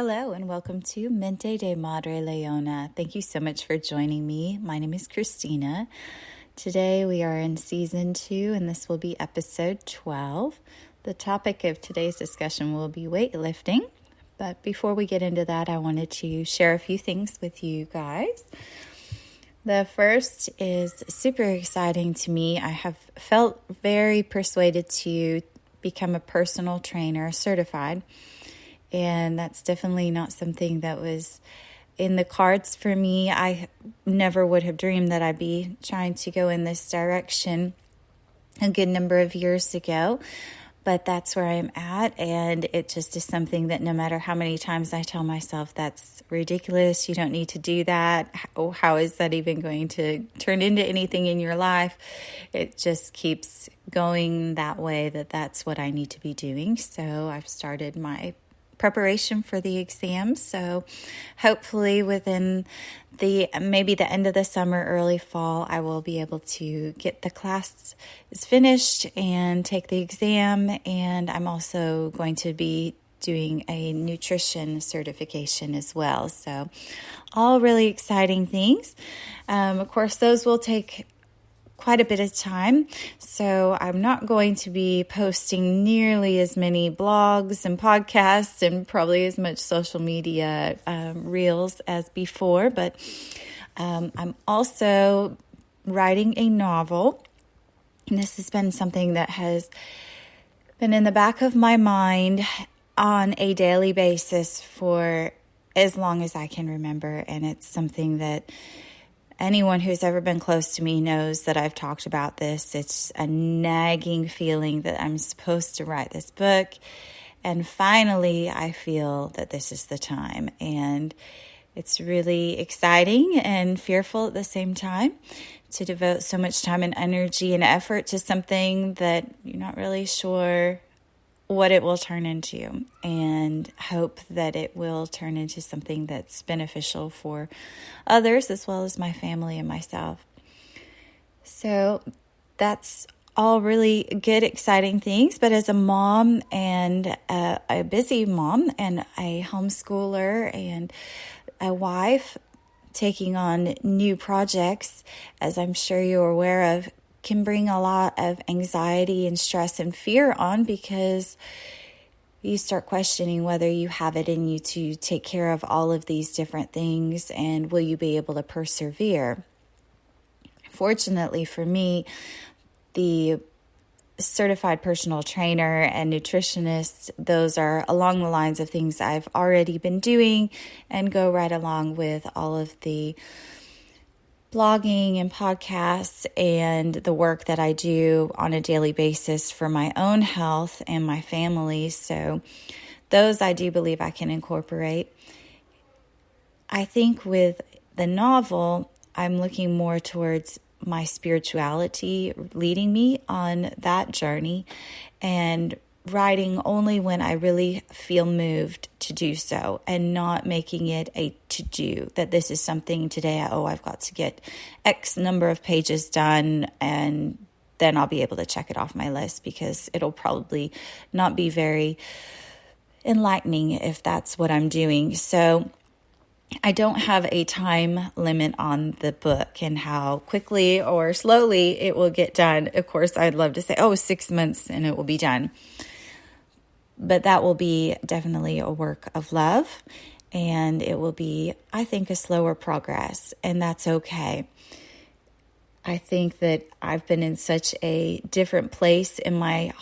Hello and welcome to Mente de Madre Leona. Thank you so much for joining me. My name is Christina. Today we are in season 2 and this will be episode 12. The topic of today's discussion will be weightlifting. But before we get into that, I wanted to share a few things with you guys. The first is super exciting to me. I have felt very persuaded to become a personal trainer, certified. And that's definitely not something that was in the cards for me. I never would have dreamed that I'd be trying to go in this direction a good number of years ago. But that's where I'm at. And it just is something that no matter how many times I tell myself that's ridiculous, you don't need to do that. How is that even going to turn into anything in your life? It just keeps going that way, that's what I need to be doing. So I've started my preparation for the exam. So hopefully within maybe the end of the summer, early fall, I will be able to get the class finished and take the exam. And I'm also going to be doing a nutrition certification as well. So all really exciting things. Of course, those will take quite a bit of time, so I'm not going to be posting nearly as many blogs and podcasts and probably as much social media reels as before, but I'm also writing a novel. And this has been something that has been in the back of my mind on a daily basis for as long as I can remember, and it's something that anyone who's ever been close to me knows that I've talked about this. It's a nagging feeling that I'm supposed to write this book. And finally, I feel that this is the time. And it's really exciting and fearful at the same time to devote so much time and energy and effort to something that you're not really sure what it will turn into, and hope that it will turn into something that's beneficial for others as well as my family and myself. So that's all really good, exciting things. But as a mom and a busy mom and a homeschooler and a wife, taking on new projects, as I'm sure you're aware of, can bring a lot of anxiety and stress and fear on, because you start questioning whether you have it in you to take care of all of these different things, and will you be able to persevere? Fortunately for me, the certified personal trainer and nutritionist, those are along the lines of things I've already been doing and go right along with all of the blogging and podcasts and the work that I do on a daily basis for my own health and my family. So those I do believe I can incorporate. I think with the novel, I'm looking more towards my spirituality leading me on that journey, and writing only when I really feel moved to do so, and not making it a to-do, that this is something today, I've got to get X number of pages done, and then I'll be able to check it off my list, because it'll probably not be very enlightening if that's what I'm doing. So I don't have a time limit on the book and how quickly or slowly it will get done. Of course, I'd love to say, 6 months and it will be done. But that will be definitely a work of love, and it will be, I think, a slower progress, and that's okay. I think that I've been in such a different place in my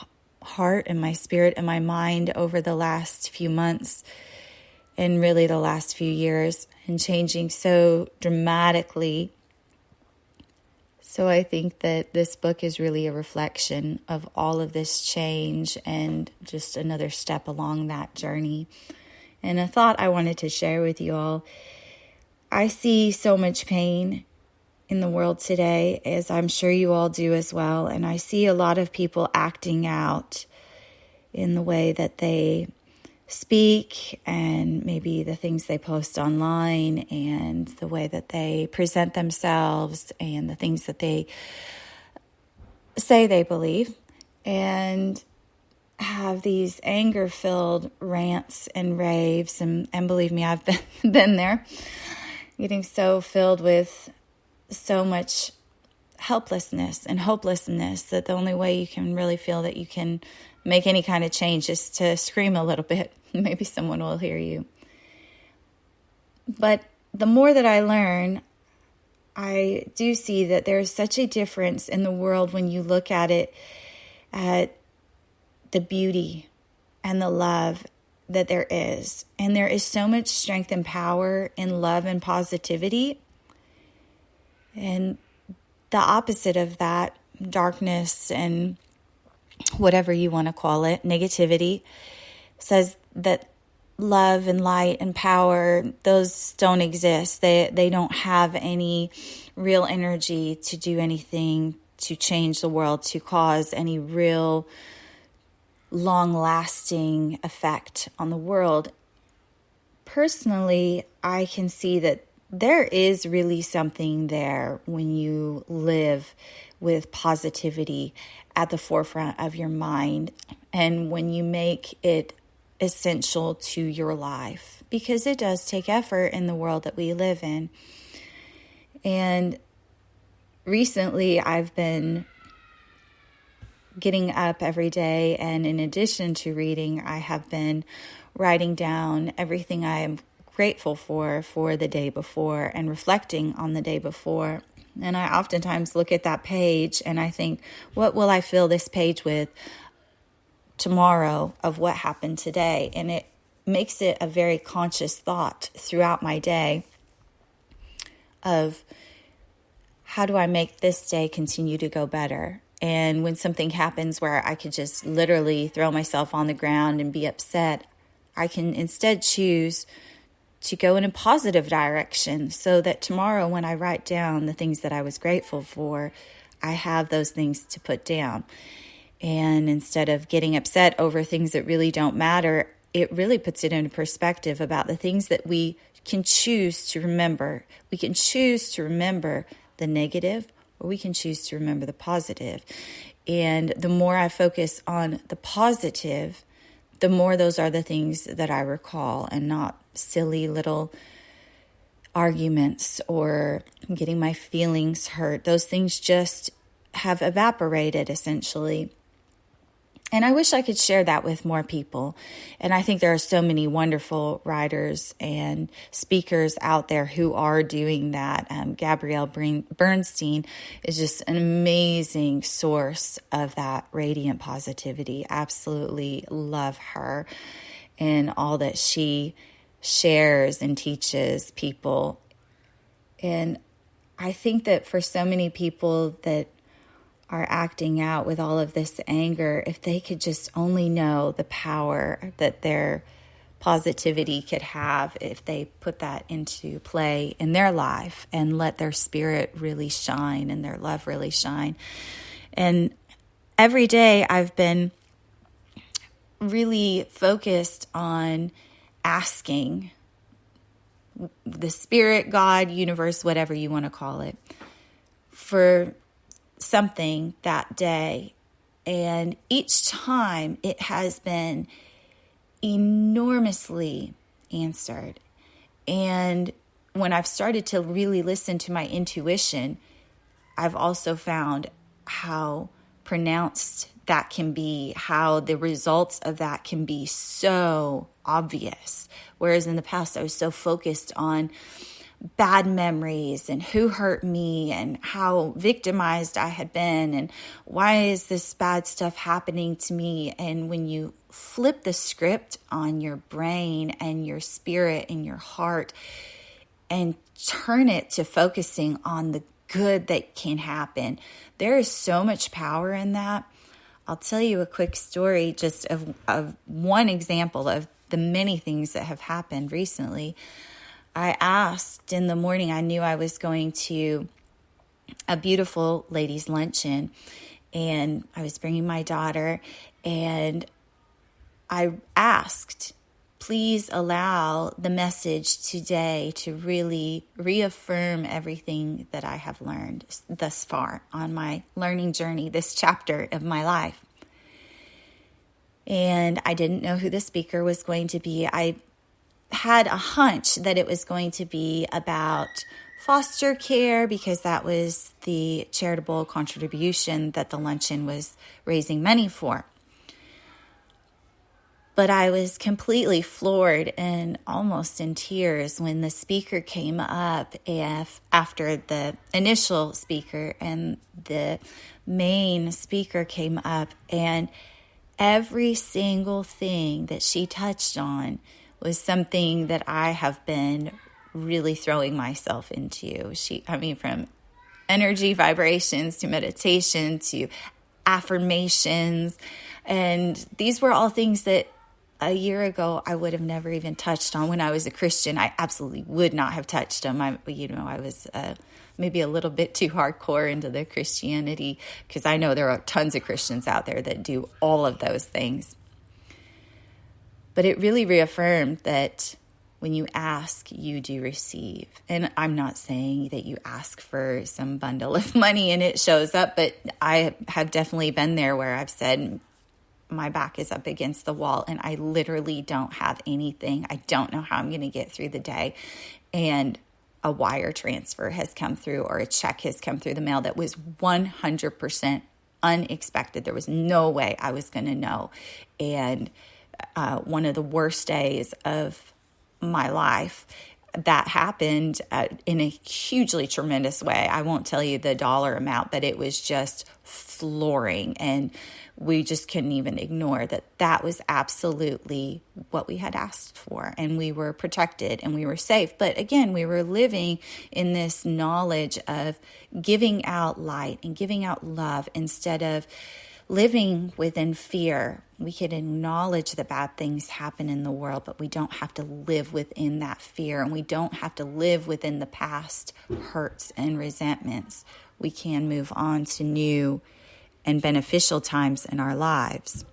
heart and my spirit and my mind over the last few months, and really the last few years, and changing so dramatically. So I think that this book is really a reflection of all of this change and just another step along that journey. And a thought I wanted to share with you all. I see so much pain in the world today, as I'm sure you all do as well. And I see a lot of people acting out in the way that they speak, and maybe the things they post online, and the way that they present themselves, and the things that they say they believe. And have these anger-filled rants and raves, and believe me, I've been there, getting so filled with so much helplessness and hopelessness that the only way you can really feel that you can make any kind of change is to scream a little bit. Maybe someone will hear you. But the more that I learn, I do see that there's such a difference in the world when you look at it, at the beauty and the love that there is. And there is so much strength and power in love and positivity. And the opposite of that, darkness and whatever you want to call it, negativity, says that love and light and power, those don't exist. They don't have any real energy to do anything to change the world, to cause any real long-lasting effect on the world. Personally, I can see that there is really something there when you live with positivity at the forefront of your mind, and when you make it essential to your life, because it does take effort in the world that we live in. And recently I've been getting up every day, and in addition to reading, I have been writing down everything I am grateful for the day before, and reflecting on the day before. And I oftentimes look at that page and I think, what will I fill this page with tomorrow of what happened today? And it makes it a very conscious thought throughout my day of, how do I make this day continue to go better? And when something happens where I could just literally throw myself on the ground and be upset, I can instead choose to go in a positive direction, so that tomorrow when I write down the things that I was grateful for, I have those things to put down. And instead of getting upset over things that really don't matter, it really puts it into perspective about the things that we can choose to remember. We can choose to remember the negative, or we can choose to remember the positive. And the more I focus on the positive, the more those are the things that I recall, and not silly little arguments or getting my feelings hurt. Those things just have evaporated, essentially. And I wish I could share that with more people. And I think there are so many wonderful writers and speakers out there who are doing that. Gabrielle Bernstein is just an amazing source of that radiant positivity. Absolutely love her and all that she shares and teaches people. And I think that for so many people that are acting out with all of this anger, if they could just only know the power that their positivity could have if they put that into play in their life and let their spirit really shine and their love really shine. And every day I've been really focused on asking the spirit, God, universe, whatever you want to call it, for something that day. And each time it has been enormously answered. And when I've started to really listen to my intuition, I've also found how pronounced that can be, how the results of that can be so obvious. Whereas in the past, I was so focused on bad memories and who hurt me and how victimized I had been and why is this bad stuff happening to me. And when you flip the script on your brain and your spirit and your heart and turn it to focusing on the good that can happen, there is so much power in that. I'll tell you a quick story just of one example of the many things that have happened recently. I asked in the morning, I knew I was going to a beautiful ladies' luncheon, and I was bringing my daughter, and I asked, please allow the message today to really reaffirm everything that I have learned thus far on my learning journey, this chapter of my life. And I didn't know who the speaker was going to be. I had a hunch that it was going to be about foster care because that was the charitable contribution that the luncheon was raising money for. But I was completely floored and almost in tears when the speaker came up after the initial speaker, and the main speaker came up, and every single thing that she touched on was something that I have been really throwing myself into. From energy vibrations to meditation to affirmations. And these were all things that a year ago I would have never even touched on. When I was a Christian, I absolutely would not have touched them. I was maybe a little bit too hardcore into the Christianity, because I know there are tons of Christians out there that do all of those things. But it really reaffirmed that when you ask, you do receive. And I'm not saying that you ask for some bundle of money and it shows up, but I have definitely been there where I've said, my back is up against the wall and I literally don't have anything. I don't know how I'm going to get through the day. And a wire transfer has come through, or a check has come through the mail that was 100% unexpected. There was no way I was going to know. And one of the worst days of my life, that happened in a hugely tremendous way. I won't tell you the dollar amount, but it was just flooring. And we just couldn't even ignore that. That was absolutely what we had asked for. And we were protected and we were safe. But again, we were living in this knowledge of giving out light and giving out love instead of living within fear. We can acknowledge that bad things happen in the world, but we don't have to live within that fear, and we don't have to live within the past hurts and resentments. We can move on to new and beneficial times in our lives.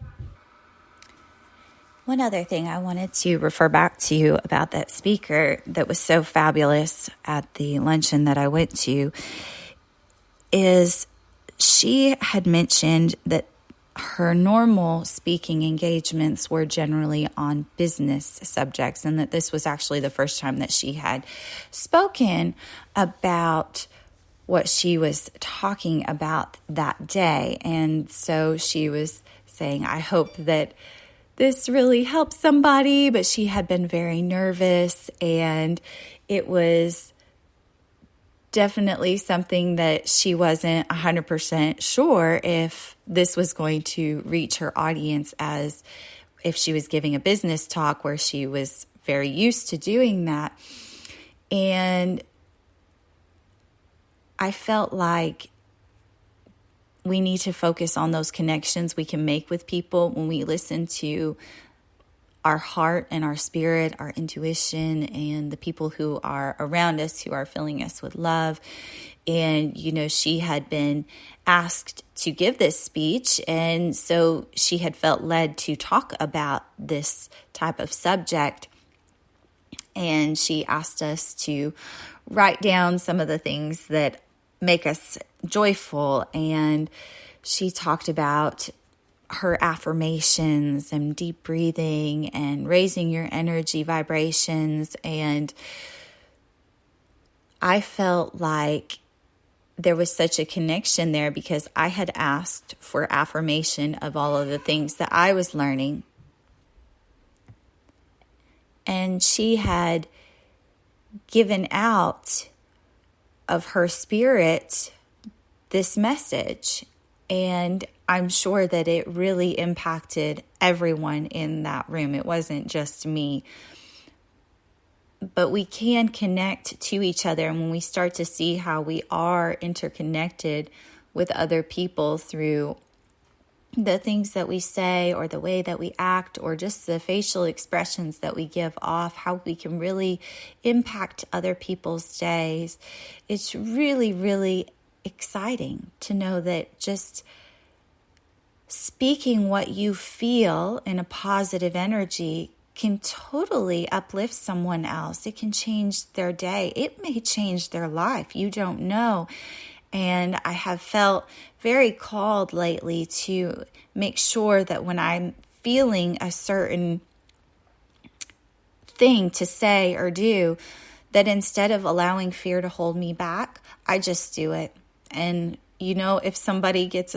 One other thing I wanted to refer back to you about that speaker that was so fabulous at the luncheon that I went to is she had mentioned that her normal speaking engagements were generally on business subjects, and that this was actually the first time that she had spoken about what she was talking about that day. And so she was saying, I hope that this really helps somebody, but she had been very nervous, and it was definitely something that she wasn't 100% sure if this was going to reach her audience, as if she was giving a business talk where she was very used to doing that. And I felt like we need to focus on those connections we can make with people when we listen to our heart and our spirit, our intuition, and the people who are around us, who are filling us with love. And, she had been asked to give this speech, and so she had felt led to talk about this type of subject. And she asked us to write down some of the things that make us joyful. And she talked about her affirmations and deep breathing and raising your energy vibrations. And I felt like there was such a connection there, because I had asked for affirmation of all of the things that I was learning. And she had given out of her spirit this message. And I'm sure that it really impacted everyone in that room. It wasn't just me. But we can connect to each other. And when we start to see how we are interconnected with other people through the things that we say, or the way that we act, or just the facial expressions that we give off, how we can really impact other people's days, it's really, really exciting to know that just speaking what you feel in a positive energy can totally uplift someone else. It can change their day. It may change their life. You don't know. And I have felt very called lately to make sure that when I'm feeling a certain thing to say or do, that instead of allowing fear to hold me back, I just do it. And, if somebody gets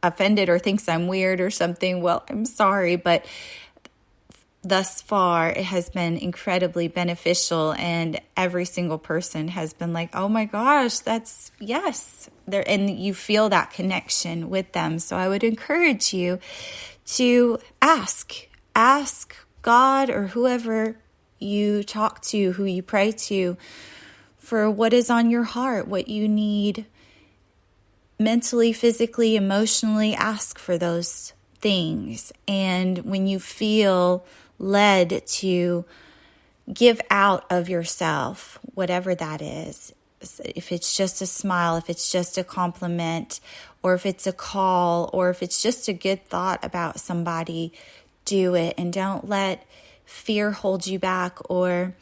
offended or thinks I'm weird or something, well, I'm sorry, but thus far it has been incredibly beneficial, and every single person has been like, oh my gosh, that's yes. And you feel that connection with them. So I would encourage you to ask God or whoever you talk to, who you pray to, for what is on your heart, what you need mentally, physically, emotionally. Ask for those things. And when you feel led to give out of yourself, whatever that is, if it's just a smile, if it's just a compliment, or if it's a call, or if it's just a good thought about somebody, do it. And don't let fear hold you back, or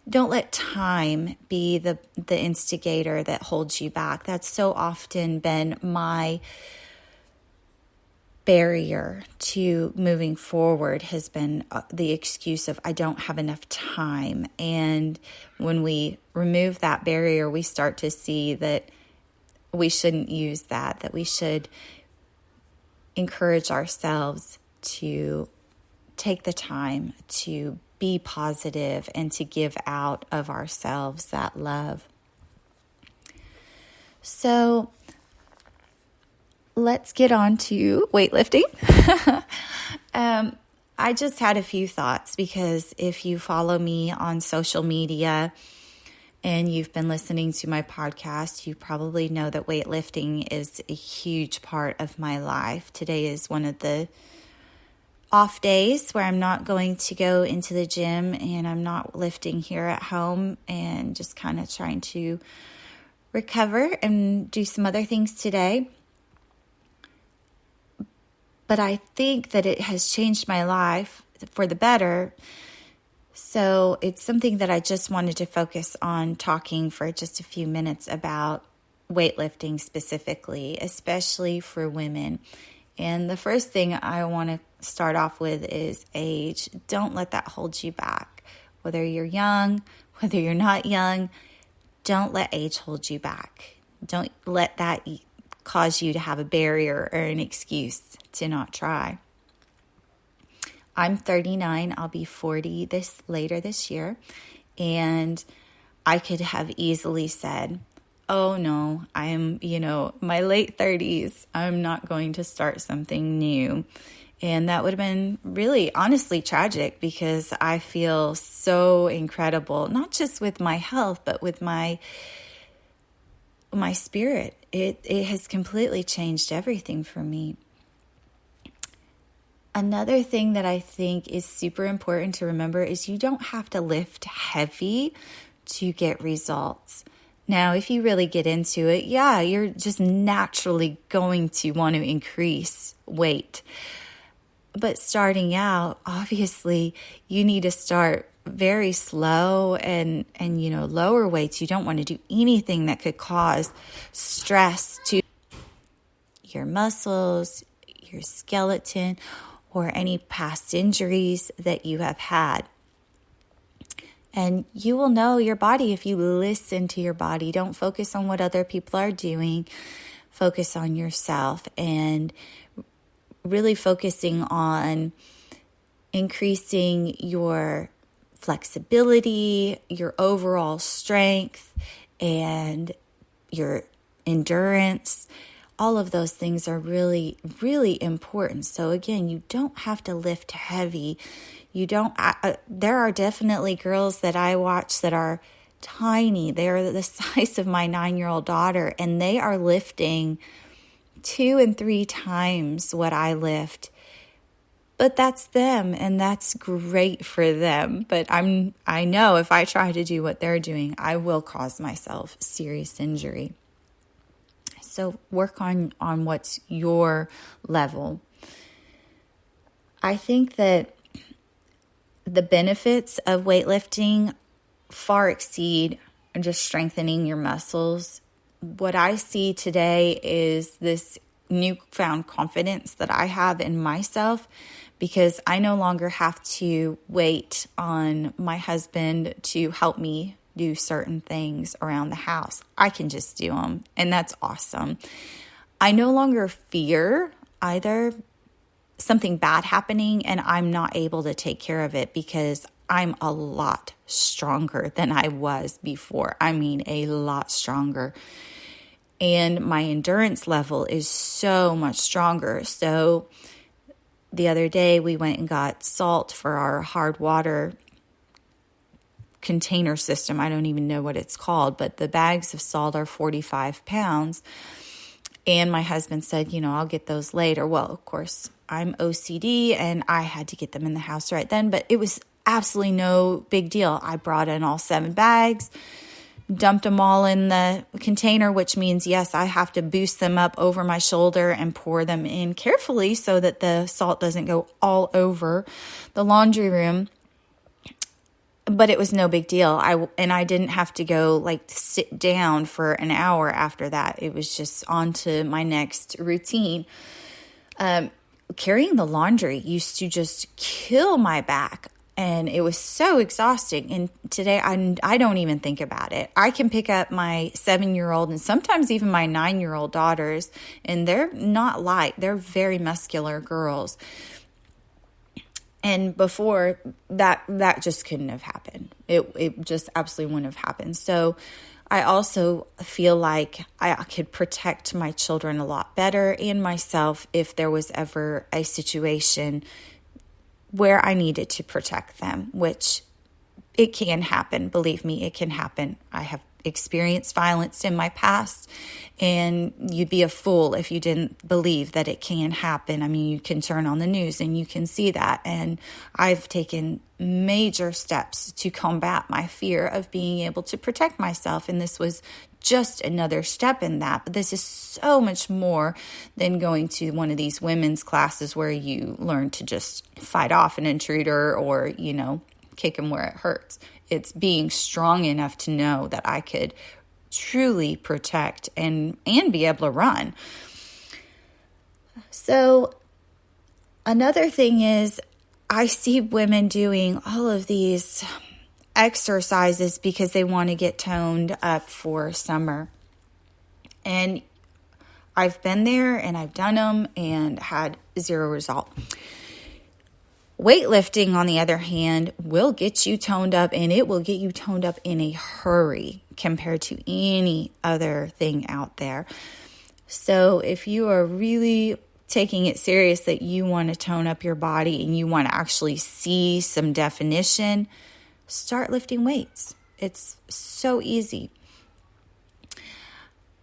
don't let time be the instigator that holds you back. That's so often been my barrier to moving forward, has been the excuse of I don't have enough time. And when we remove that barrier, we start to see that we shouldn't use that we should encourage ourselves to take the time to be positive and to give out of ourselves that love. So let's get on to weightlifting. I just had a few thoughts, because if you follow me on social media and you've been listening to my podcast, you probably know that weightlifting is a huge part of my life. Today is one of the off days where I'm not going to go into the gym, and I'm not lifting here at home, and just kind of trying to recover and do some other things today. But I think that it has changed my life for the better. So it's something that I just wanted to focus on talking for just a few minutes about weightlifting specifically, especially for women. And the first thing I want to start off with is age. Don't let that hold you back. Whether you're young, whether you're not young, don't let age hold you back. Don't let that cause you to have a barrier or an excuse to not try. I'm 39. I'll be 40 later this year. And I could have easily said, oh no, I'm, my late 30s. I'm not going to start something new. And that would have been really, honestly tragic, because I feel so incredible, not just with my health, but with my spirit. It has completely changed everything for me. Another thing that I think is super important to remember is you don't have to lift heavy to get results. Now, if you really get into it, yeah, you're just naturally going to want to increase weight. But starting out, obviously, you need to start very slow and lower weights. You don't want to do anything that could cause stress to your muscles, your skeleton, or any past injuries that you have had. And you will know your body if you listen to your body. Don't focus on what other people are doing. Focus on yourself, and really focusing on increasing your flexibility, your overall strength, and your endurance. All of those things are really, really important. So again, you don't have to lift heavy. There are definitely girls that I watch that are tiny. They're the size of my 9-year-old daughter, and they are lifting 2 and 3 times what I lift. But that's them, and that's great for them. But I know if I try to do what they're doing, I will cause myself serious injury. So work on what's your level. I think that the benefits of weightlifting far exceed just strengthening your muscles. What I see today is this newfound confidence that I have in myself because I no longer have to wait on my husband to help me do certain things around the house. I can just do them, and that's awesome. I no longer fear either something bad happening and I'm not able to take care of it, because I'm a lot stronger than I was before. I mean, a lot stronger. And my endurance level is so much stronger. So the other day we went and got salt for our hard water container system. I don't even know what it's called, but the bags of salt are 45 pounds. And my husband said, I'll get those later. Well, of course, I'm OCD and I had to get them in the house right then, but it was absolutely no big deal. I brought in all 7 bags, dumped them all in the container, which means, yes, I have to boost them up over my shoulder and pour them in carefully so that the salt doesn't go all over the laundry room. But it was no big deal. I didn't have to go sit down for an hour after that. It was just on to my next routine. Carrying the laundry used to just kill my back, and it was so exhausting. And today I don't even think about it. I can pick up my 7-year-old and sometimes even my 9-year-old daughters, and they're not light. They're very muscular girls. And before that just couldn't have happened. It just absolutely wouldn't have happened. So I also feel like I could protect my children a lot better and myself if there was ever a situation where I needed to protect them, which it can happen. Believe me, it can happen. I have experienced violence in my past, and you'd be a fool if you didn't believe that it can happen. I mean, you can turn on the news and you can see that. And I've taken major steps to combat my fear of being able to protect myself. And this was just another step in that. But this is so much more than going to one of these women's classes where you learn to just fight off an intruder or, kick him where it hurts. It's being strong enough to know that I could truly protect and be able to run. So another thing is, I see women doing all of these exercises because they want to get toned up for summer. And I've been there and I've done them and had zero result. Weightlifting, on the other hand, will get you toned up, and it will get you toned up in a hurry compared to any other thing out there. So if you are really taking it serious that you want to tone up your body and you want to actually see some definition, start lifting weights. It's so easy.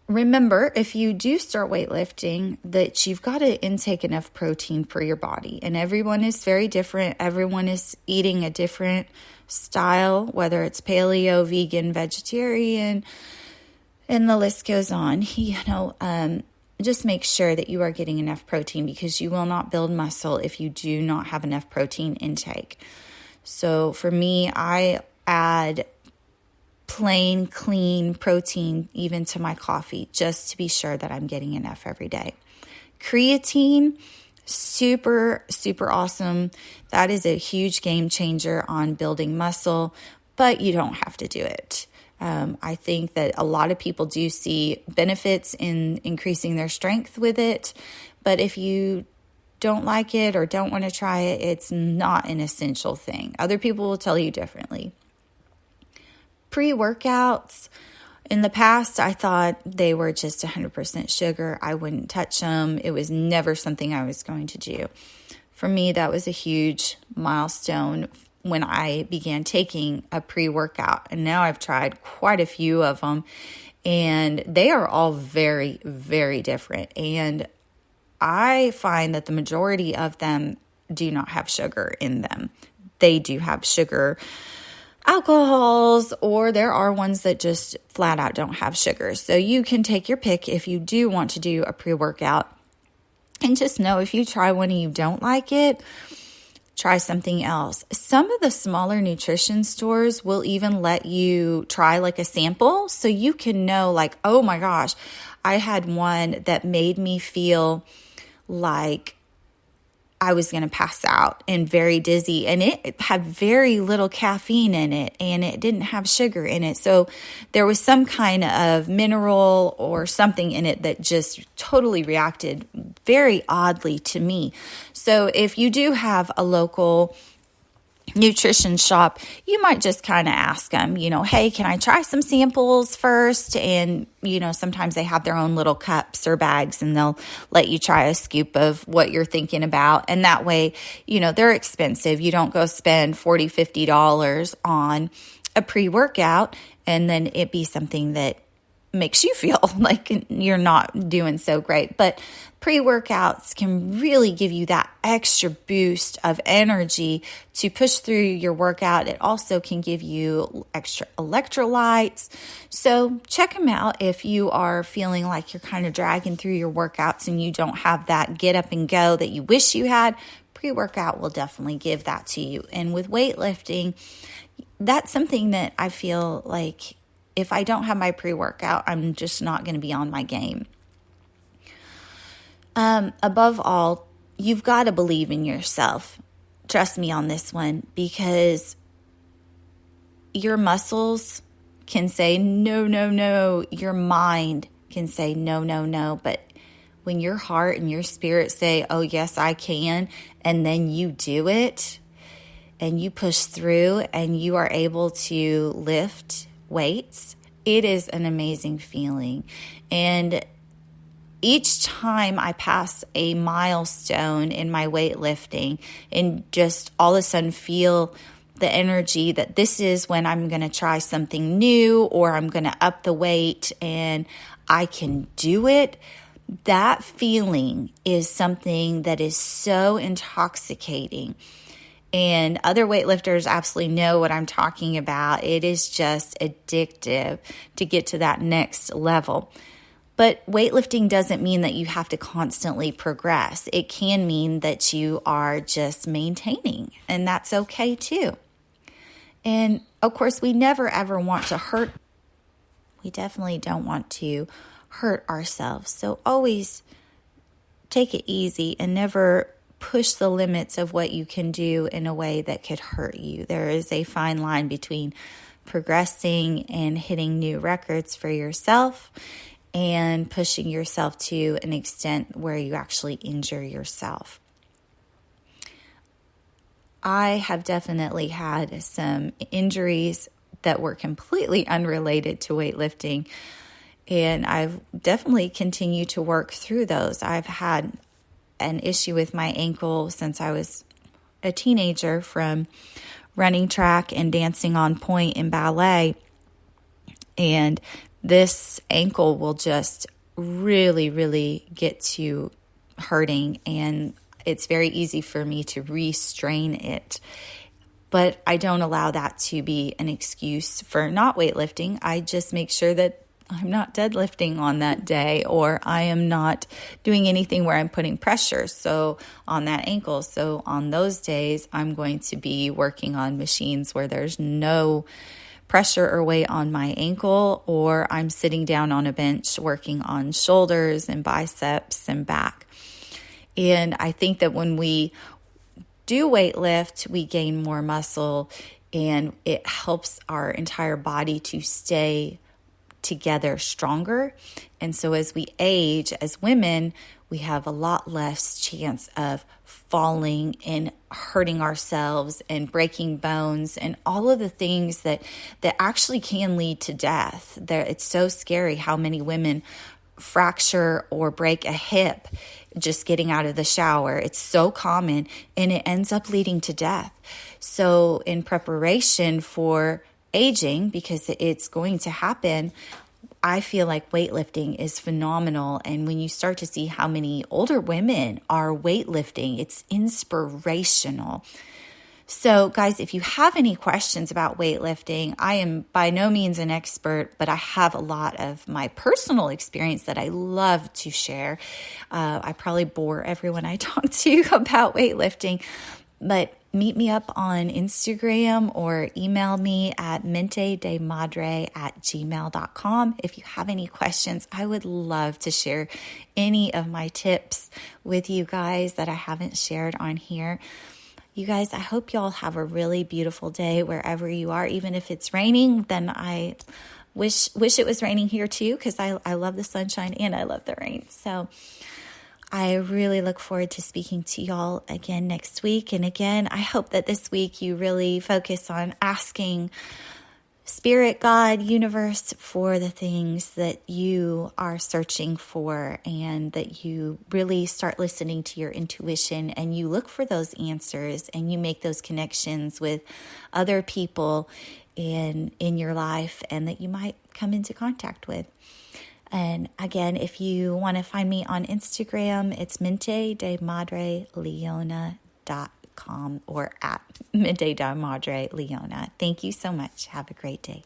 Remember, if you do start weightlifting, that you've got to intake enough protein for your body. And everyone is very different. Everyone is eating a different style, whether it's paleo, vegan, vegetarian, and the list goes on. Just make sure that you are getting enough protein, because you will not build muscle if you do not have enough protein intake. So for me, I add plain, clean protein even to my coffee, just to be sure that I'm getting enough every day. Creatine, super, super awesome. That is a huge game changer on building muscle, but you don't have to do it. I think that a lot of people do see benefits in increasing their strength with it, but if you don't like it or don't want to try it, it's not an essential thing. Other people will tell you differently. Pre-workouts, in the past, I thought they were just 100% sugar. I wouldn't touch them. It was never something I was going to do. For me, that was a huge milestone when I began taking a pre-workout. And now I've tried quite a few of them, and they are all very, very different. And I find that the majority of them do not have sugar in them. They do have sugar alcohols, or there are ones that just flat out don't have sugar. So you can take your pick if you do want to do a pre-workout. And just know, if you try one and you don't like it, try something else. Some of the smaller nutrition stores will even let you try like a sample, so you can know, like, oh my gosh, I had one that made me feel like I was going to pass out and very dizzy, and it had very little caffeine in it, and it didn't have sugar in it. So there was some kind of mineral or something in it that just totally reacted very oddly to me. So if you do have a local nutrition shop, you might just kind of ask them, hey, can I try some samples first? And, sometimes they have their own little cups or bags, and they'll let you try a scoop of what you're thinking about. And that way, they're expensive. You don't go spend $40, $50 on a pre-workout and then it be something that makes you feel like you're not doing so great. But pre-workouts can really give you that extra boost of energy to push through your workout. It also can give you extra electrolytes. So check them out if you are feeling like you're kind of dragging through your workouts and you don't have that get up and go that you wish you had. Pre-workout will definitely give that to you. And with weightlifting, that's something that I feel like if I don't have my pre-workout, I'm just not going to be on my game. Above all, you've got to believe in yourself. Trust me on this one, because your muscles can say no, no, no. Your mind can say no, no, no. But when your heart and your spirit say, oh, yes, I can, and then you do it and you push through and you are able to lift weights, it is an amazing feeling. And each time I pass a milestone in my weightlifting and just all of a sudden feel the energy that this is when I'm going to try something new or I'm going to up the weight and I can do it, that feeling is something that is so intoxicating. And other weightlifters absolutely know what I'm talking about. It is just addictive to get to that next level. But weightlifting doesn't mean that you have to constantly progress. It can mean that you are just maintaining, and that's okay too. And of course, we never ever want to hurt. We definitely don't want to hurt ourselves. So always take it easy and never push the limits of what you can do in a way that could hurt you. There is a fine line between progressing and hitting new records for yourself and pushing yourself to an extent where you actually injure yourself. I have definitely had some injuries that were completely unrelated to weightlifting, and I've definitely continued to work through those. I've had an issue with my ankle since I was a teenager from running track and dancing on point in ballet. And this ankle will just really, really get to hurting. And it's very easy for me to restrain it. But I don't allow that to be an excuse for not weightlifting. I just make sure that I'm not deadlifting on that day, or I am not doing anything where I'm putting pressure on that ankle. So on those days, I'm going to be working on machines where there's no pressure or weight on my ankle, or I'm sitting down on a bench working on shoulders and biceps and back. And I think that when we do weight lift, we gain more muscle, and it helps our entire body to stay together stronger. And so as we age, as women, we have a lot less chance of falling and hurting ourselves and breaking bones and all of the things that actually can lead to death. It's so scary how many women fracture or break a hip just getting out of the shower. It's so common, and it ends up leading to death. So in preparation for aging, because it's going to happen, I feel like weightlifting is phenomenal. And when you start to see how many older women are weightlifting, it's inspirational. So guys, if you have any questions about weightlifting, I am by no means an expert, but I have a lot of my personal experience that I love to share. I probably bore everyone I talk to about weightlifting, But meet me up on Instagram or email me at mentedemadre@gmail.com. If you have any questions, I would love to share any of my tips with you guys that I haven't shared on here. You guys, I hope y'all have a really beautiful day wherever you are. Even if it's raining, then I wish it was raining here too, because I love the sunshine and I love the rain. So I really look forward to speaking to y'all again next week. And again, I hope that this week you really focus on asking Spirit, God, universe for the things that you are searching for, and that you really start listening to your intuition and you look for those answers and you make those connections with other people in your life and that you might come into contact with. And again, if you want to find me on Instagram, it's mentedemadreleona.com or at mentedemadreleona. Thank you so much. Have a great day.